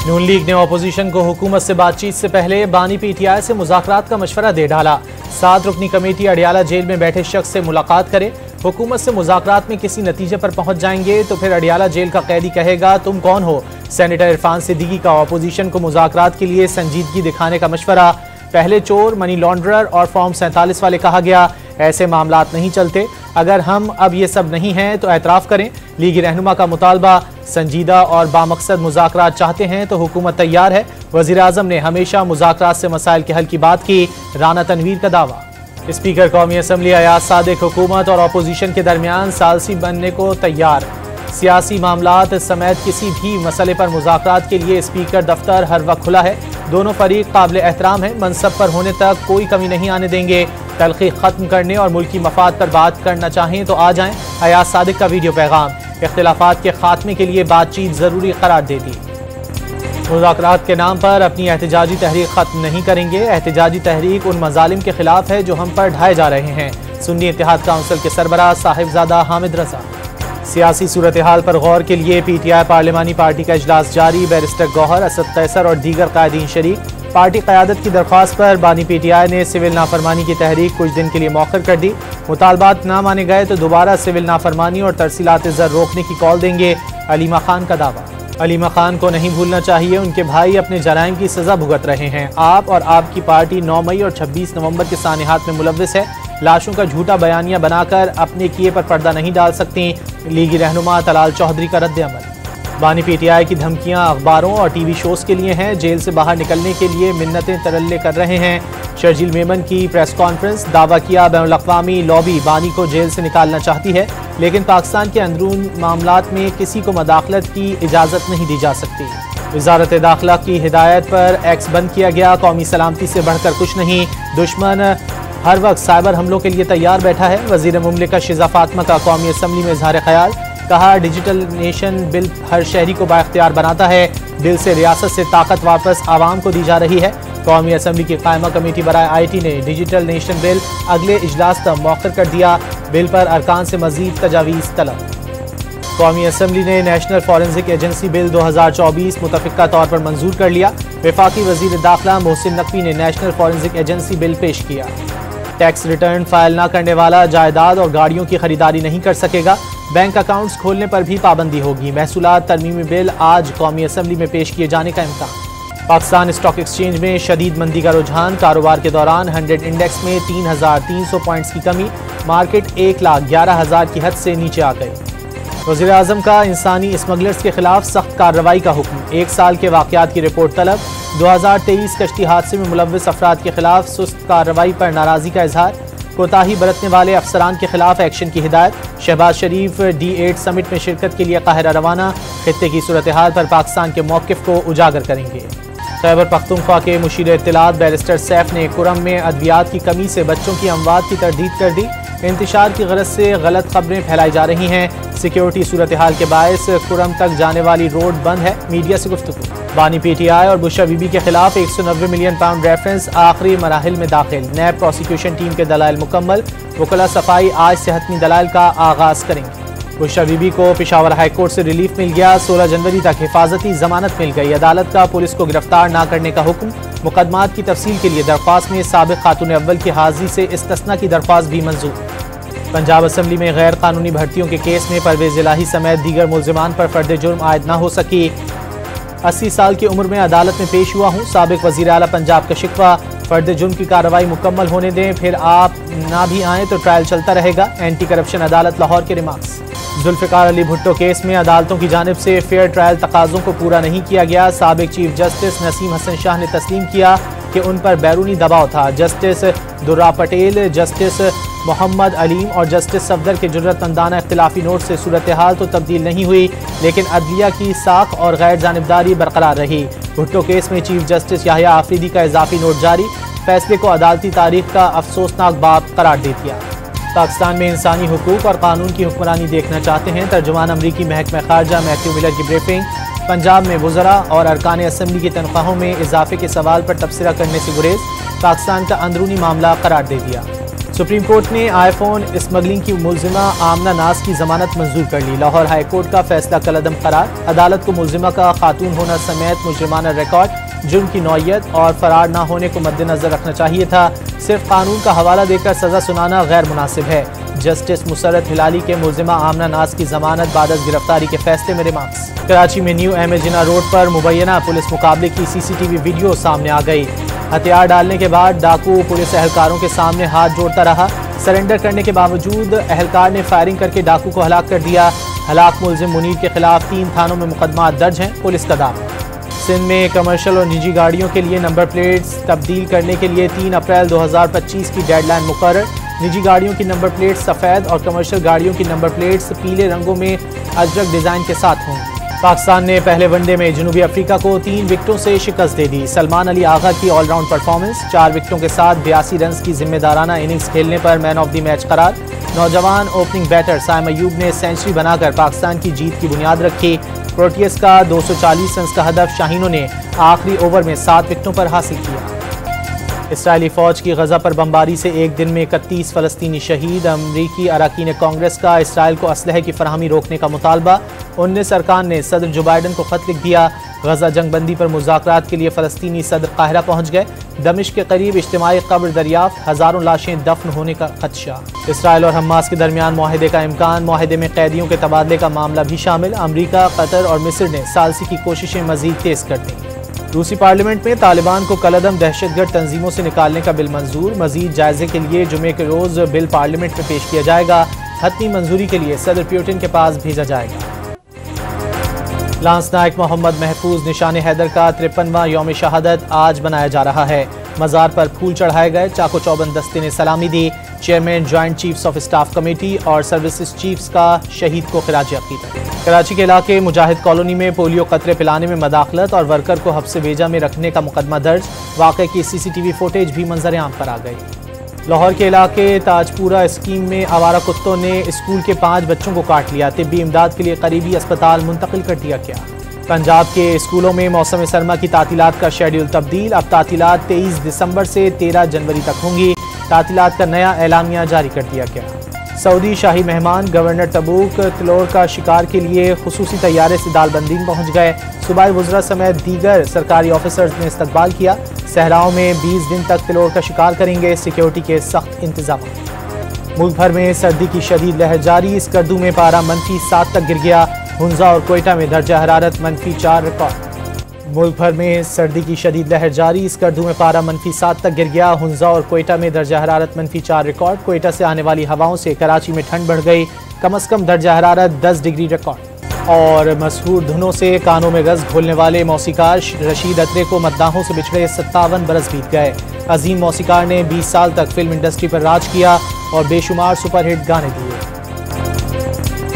नून league ने opposition को हुकूमत से बातचीत से पहले बानी पीटीआई से मुज़ाकरात का मशवरा दे डाला। 7 रुकनी कमेटी अडियाला जेल में बैठे शख्स से मुलाकात करे। हुकूमत से मुज़ाकरात में किसी नतीजे पर पहुंच जाएंगे तो फिर अडियाला जेल का कैदी कहेगा तुम कौन हो। सेनेटर इरफान सिद्दीकी का अपोजिशन को मुज़ाकरात के लिए संजीदगी दिखाने का मशवरा। पहले चोर, मनी लॉन्ड्रर और फॉर्म 47 वाले कहा गया। ऐसे मामलात नहीं चलते। अगर हम अब ये सब नहीं हैं तो एतराफ़ करें। लीगी रहनुमा का मुतालबा, संजीदा और बामकसद मुज़ाकरात चाहते हैं तो हुकूमत तैयार है। वज़ीर आज़म ने हमेशा मुज़ाकरात से मसाइल के हल की बात की। राना तनवीर का दावा। स्पीकर कौमी असम्बली अयाज सादिक हुकूमत और अपोजिशन के दरमियान सालसी बनने को तैयार। सियासी मामलात समेत किसी भी मसले पर मुज़ाकरात के लिए स्पीकर दफ्तर हर वक्त खुला है। दोनों फरीक काबिल एहतराम है। मनसब पर होने तक कोई कमी नहीं आने देंगे। तलखी खत्म करने और मुल्की मफाद पर बात करना चाहें तो आ जाएं। अयाज सादिक का वीडियो पैगाम। इख्तिलाफात के खात्मे के लिए बातचीत ज़रूरी करार दे दी। मुज़ाकरात के नाम पर अपनी एहतजाजी तहरीक ख़त्म नहीं करेंगे। एहतजाजी तहरीक उन मजालिम के खिलाफ है जो हम पर ढाए जा रहे हैं। सुन्नी इत्तेहाद काउंसिल के सरबराह साहिबजादा हामिद रजा। सियासी सूरत हाल पर गौर के लिए पीटीआई पार्लिमानी पार्टी का इजलास जारी। बैरिस्टर गौहर, असद कैसर और दीगर कायदीन शरीक। पार्टी क़यादत की दरख्वास्त पर बानी पीटीआई ने सिविल नाफरमानी की तहरीक कुछ दिन के लिए मौखर कर दी। मुतालबात ना माने गए तो दोबारा सिविल नाफरमानी और तरसीलात ज़र रोकने की कॉल देंगे। अलीमा खान का दावा। अलीमा खान को नहीं भूलना चाहिए, उनके भाई अपने जराइम की सजा भुगत रहे हैं। आप और आपकी पार्टी 9 मई और 26 नवंबर के सानिहात में मुलव्विस है। लाशों का झूठा बयानिया बनाकर अपने किए पर पर्दा नहीं डाल सकती। लीगी रहनुमा तलाल चौधरी का रद्द-ए-अमल। बानी पीटीआई की धमकियां अखबारों और टीवी शोज़ के लिए हैं। जेल से बाहर निकलने के लिए मिन्नतें तरल्ले कर रहे हैं। शर्जील मेमन की प्रेस कॉन्फ्रेंस। दावा किया बैनुल-अक़वामी लॉबी बानी को जेल से निकालना चाहती है, लेकिन पाकिस्तान के अंदरून मामलात में किसी को मदाखलत की इजाज़त नहीं दी जा सकती। वज़ारत दाखिला की हिदायत पर एक्स बंद किया गया। कौमी सलामती से बढ़कर कुछ नहीं। दुश्मन हर वक्त साइबर हमलों के लिए तैयार बैठा है। वज़ीर मुमलिकत शिज़ा फातिमा का कौमी असम्बली में इज़हार ख्याल। कहा डिजिटल नेशन बिल हर शहरी को बाइख्तियार बनाता है। बिल से रियासत से ताकत वापस आवाम को दी जा रही है। कौमी असम्बली की कायमा कमेटी बराए IT ने डिजिटल नेशन बिल अगले इजलास तक मौखर कर दिया। बिल पर अरकान से मजीद तजावीज़ तलब। कौमी असम्बली ने नेशनल फॉरेंसिक एजेंसी बिल 2024 मुतफ़िका तौर पर मंजूर कर लिया। वफाकी वज़ीर दाखिला मोहसिन नकवी ने नेशनल फॉरेंसिक एजेंसी बिल पेश किया। टैक्स रिटर्न फाइल न करने वाला जायदाद और गाड़ियों की खरीदारी नहीं कर सकेगा। बैंक अकाउंट्स खोलने पर भी पाबंदी होगी। महसूलात तरमीमी बिल आज कौमी असम्बली में पेश किए जाने का इम्कान। पाकिस्तान स्टॉक एक्सचेंज में शदीद मंदी का रुझान। कारोबार के दौरान 100 इंडेक्स में 3,300 पॉइंट्स की कमी। मार्केट 1,11,000 की हद से नीचे आ गई। वज़ीर आज़म का इंसानी स्मगलर्स के खिलाफ सख्त कार्रवाई का हुक्म। 1 साल के वाक़यात की रिपोर्ट तलब। 2023 कश्ती हादसे में मुलव्विस अफराद के खिलाफ सुस्त कार्रवाई पर नाराज़गी का इजहार। कोताही बरतने वाले अफसरान के खिलाफ एक्शन की हिदायत। शहबाज शरीफ D8 समिट में शिरकत के लिए काहिरा रवाना। खित्ते की सूरत हाल पर पाकिस्तान के मौक़िफ़ को उजागर करेंगे। खैबर पख्तूनख्वा के मुशीर इत्तलात बैरिस्टर सैफ ने कुरम में अद्वियात की कमी से बच्चों की अमवात की तरदीद कर दी। इंतशार की गरज से गलत खबरें फैलाई जा रही हैं। सिक्योरिटी सूरत हाल के बायस कुरम तक जाने वाली रोड बंद है। मीडिया से गुफ्तगू। बानी पीटीआई और बुशरा बीबी के खिलाफ 190 मिलियन पाउंड रेफरेंस आखिरी मराहिल में दाखिल। नैब प्रोसिक्यूशन टीम के दलाइल मुकम्मल। वकला सफाई आज से हतमी दलाइल का आगाज करेंगे। बुशरा बीबी को पेशावर हाई कोर्ट से रिलीफ मिल गया। 16 जनवरी तक हिफाजती जमानत मिल गई। अदालत का पुलिस को गिरफ्तार न करने का हुक्म। मुकदमात की तफसील के लिए दरख्वास्त में साबिक खातून अव्वल की हाजिरी से इस्तिस्ना की दरख्वास्त भी मंजूर। पंजाब असम्बली में गैर कानूनी भर्तियों के केस में परवेज इलाही समेत दीगर मुलजिमान पर फर्द जुर्म आयद न हो सकी। 80 साल की उम्र में अदालत में पेश हुआ हूँ। साबिक वज़ीर आला पंजाब का शिकवा। फर्द जुर्म की कार्रवाई मुकम्मल होने दें, फिर आप ना भी आएँ तो ट्रायल चलता रहेगा। एंटी करप्शन अदालत लाहौर के रिमार्क्स। जुल्फ़िकार अली भुट्टो केस में अदालतों की जानिब से फेयर ट्रायल तकाज़ों को पूरा नहीं किया गया। साबिक चीफ जस्टिस नसीम हसन शाह ने तस्लीम किया कि उन पर बैरूनी दबाव था। जस्टिस दुर्रा पटेल, जस्टिस मोहम्मद अलीम और जस्टिस सफदर के जुर्रतमंदाना इख्तिलाफी नोट से सूरत हाल तो तब्दील नहीं हुई, लेकिन अदलिया की साख और गैर जानिबदारी बरकरार रही। भुट्टो केस में चीफ जस्टिस याहिया आफरीदी का इजाफी नोट जारी। फैसले को अदालती तारीख का अफसोसनाक बाब करार दे दिया। पाकिस्तान में इंसानी हुकूक और कानून की हुक्मरानी देखना चाहते हैं। तर्जुमान अमरीकी महकमा खारजा मैथ्यू मिलर की ब्रीफिंग। पंजाब में वज़रा और अरकान असम्बली की तनख्वाहों में इजाफे के सवाल पर तबसरा करने से गुरेज। पाकिस्तान का अंदरूनी मामला करार दे दिया। सुप्रीम कोर्ट ने आईफोन स्मगलिंग की मुलजिमा आमना नाज की जमानत मंजूर कर ली। लाहौर हाई कोर्ट का फैसला कलअदम करार। अदालत को मुलजिमा का खातून होना समेत मुजरिमाना रिकॉर्ड, जुर्म की नौयत और फरार न होने को मद्देनजर रखना चाहिए था। सिर्फ कानून का हवाला देकर सजा सुनाना गैर मुनासिब है। जस्टिस मुसरत हिलाली के मुलजिमा आमना नाज की जमानत बाद गिरफ्तारी के फैसले में रिमार्क्स। कराची में new M A Jinnah road पर मुबैना पुलिस मुकाबले की CCTV वीडियो सामने आ गई। हथियार डालने के बाद डाकू पुलिस एहलकारों के सामने हाथ जोड़ता रहा। सरेंडर करने के बावजूद एहलकार ने फायरिंग करके डाकू को हलाक कर दिया। हलाक मुलजिम मुनीर के खिलाफ 3 थानों में मुकदमा दर्ज हैं। पुलिस का दावा। सिंध में कमर्शियल और निजी गाड़ियों के लिए नंबर प्लेट्स तब्दील करने के लिए 3 अप्रैल 2025 की डेडलाइन मुकर्रर। निजी गाड़ियों की नंबर प्लेट्स सफ़ेद और कमर्शियल गाड़ियों की नंबर प्लेट्स पीले रंगों में अजरक डिज़ाइन के साथ होंगी। पाकिस्तान ने पहले वनडे में जनूबी अफ्रीका को 3 विकेटों से शिकस्त दे दी। सलमान अली आगा की ऑलराउंड परफॉर्मेंस, 4 विकेटों के साथ 82 रन की जिम्मेदाराना इनिंग्स खेलने पर मैन ऑफ द मैच करार। नौजवान ओपनिंग बैटर साइम अयूब ने सेंचुरी बनाकर पाकिस्तान की जीत की बुनियाद रखी। प्रोटियस का 240 रन का हदफ शाहीनों ने आखिरी ओवर में 7 विकेटों पर हासिल किया। इसराइली फौज की गजा पर बमबारी से एक दिन में 31 फलस्तीनी शहीद। अमरीकी अरकान कांग्रेस का इसराइल को असलहे की फराहमी रोकने का मुतालबा। 19 अरकान ने सदर जो बाइडन को खत लिख दिया। गजा जंगबंदी पर मुज़ाकरात के लिए फलस्तीनी सदर काहिरा पहुंच गए। दमिश्क के करीब इज्तिमाई कब्र दरियाफ्त, हजारों लाशें दफन होने का खदशा। इसराइल और हमास के दरमियान मुआहदे का इम्कान, मुआहदे में कैदियों के तबादले का मामला भी शामिल। अमरीका, कतर और मिस्र ने सालसी की कोशिशें मजीद तेज कर दी। रूसी पार्लियामेंट में तालिबान को कलअदम दहशतगर्द तंजीमों से निकालने का बिल मंजूर। मजीद जायजे के लिए जुमे के रोज बिल पार्लियामेंट में पेश किया जाएगा। हतमी मंजूरी के लिए सदर पुतिन के पास भेजा जाएगा। लांस नायक मोहम्मद महफूज निशान हैदर का 53वां यौम शहादत आज मनाया जा रहा है। मज़ार पर फूल चढ़ाए गए। चाको चौबंद दस्ते ने सलामी दी। Chairman joint chiefs of staff committee और सर्विसेज चीफ्स का शहीद को खिराज अकीदत। कराची के इलाके मुजाहिद कॉलोनी में पोलियो कतरे पिलाने में मदाखलत और वर्कर को हब्से भेजा में रखने का मुकदमा दर्ज। वाक़े की CCTV फुटेज भी मंजर आम पर आ गई। लाहौर के इलाके ताजपुरा स्कीम में आवारा कुत्तों ने स्कूल के 5 बच्चों को काट लिया। तिब्बी इमदाद के लिए करीबी अस्पताल मुंतकिल कर दिया गया। पंजाब के स्कूलों में मौसम सरमा की तातीलात का शेड्यूल तब्दील। अब तातीलात 23 दिसंबर से 13 जनवरी तक होंगी। तातीलात का नया एलामिया जारी कर दिया गया। सऊदी शाही मेहमान गवर्नर तबूक तिलोर का शिकार के लिए खुसूसी तैयारे से दालबंदीन पहुंच गए। सूबाई वज़रा समेत दीगर सरकारी ऑफिसर्स ने इस्तकबाल किया। सहराओं में 20 दिन तक तिलोर का शिकार करेंगे। सिक्योरिटी के सख्त इंतजाम। मुल्क भर में सर्दी की शदीद लहर जारी। स्कर्दू में पारा -7 तक गिर गया। हुंजा और कोयटा में दर्जा हरारत -4 रिकॉर्ड। मुल्क भर में सर्दी की शदीद लहर जारी। स्कर्दू में पारा -7 तक गिर गया। हुंजा और कोयटा में दर्जा हरारत -4 रिकॉर्ड। कोयटा से आने वाली हवाओं से कराची में ठंड बढ़ गई। कम अज कम दर्जा हरारत 10 डिग्री रिकॉर्ड। और मशहूर धुनों से कानों में गज़ घोलने वाले मौसीकार रशीद अत्रे को मद्दाहों से बिछड़े 57 बरस बीत गए। अजीम मौसीकार ने 20 साल तक फिल्म इंडस्ट्री पर राज किया और बेशुमार सुपरहिट गाने दिए।